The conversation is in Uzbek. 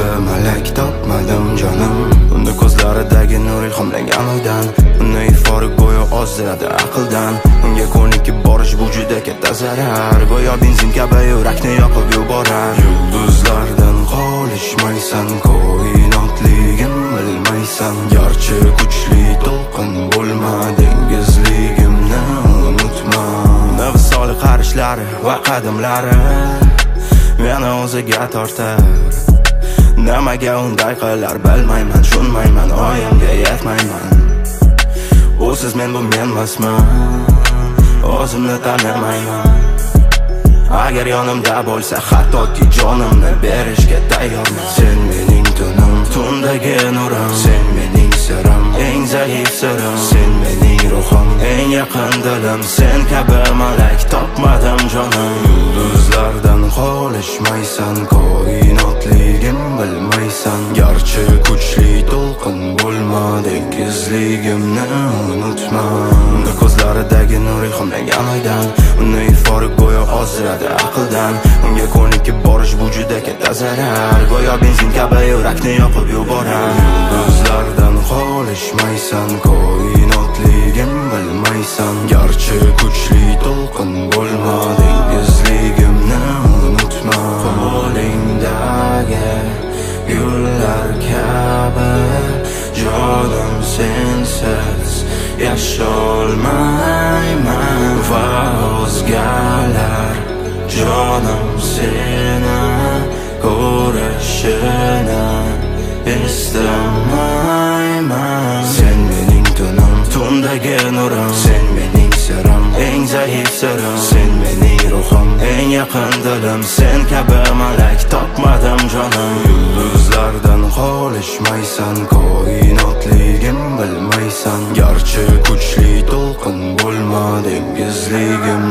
kabi malak topmadim jonim. Unda ko'zlaridagi nur ilhomlangan oydan, uni euforik go'yo ozdiradi aqldan. Unga ko'nikib borish bu juda katta zarar, go'yo benzin kabi yurakni yoqib yuborar. Yulduzlardan qolishmaysan, koinotligim bilmaysan. Garchi kuchli to'lqin bo'lma, dengizligimni unutma. Nafsoli qarishlari va qadamlari meni o'ziga tortar. Nimaga unday qilar bilmayman, tushunmayman, oyimga yetmayman. Usiz men bu menmasman, o'zimni tanimayman. Agar yonimda bo'lsa hattoki jonimni berishga tayyorman. Sen mening tunim, tundagi nurim, sen mening sirim, eng zaif sirim. Sen mening ruhim, eng yaqin dilim, sen kabi malak topmadim jonim. Yulduzlardan qolishmaysan, koinotligim bilmaysan. Garchi kuchli to'lqin bo'lma, dengizligimni unutma. Unda ko'zlaridagi nur ilhomlangan oydan, uni euforik go'yo ozdiradi aqldan. Unga ko'nikib borish bu juda katta zarar, go'yo benzin kabi yurakni yoqib yuborar. Yulduzlardan qolishmaysan, koinotligim bilmaysan. Garchi kuchli to'lqin bo'lma, dengizligimni unutma. Qo'lingdagi gullar kabi jonim sensiz yasholmayman. Va o'zgalar jonim seni ko'rishini istamayman. Sen mening tunim, tundagi nurim, sen mening sirim, eng zaif sirim. Sen mening ruhim, eng yaqin dilim, sen kabi malak topmadim jonim. Yulduzlardan qolishmaysan, koinotligim bilmaysan. Garchi kuchli to'lqin bo'lma, dengizligim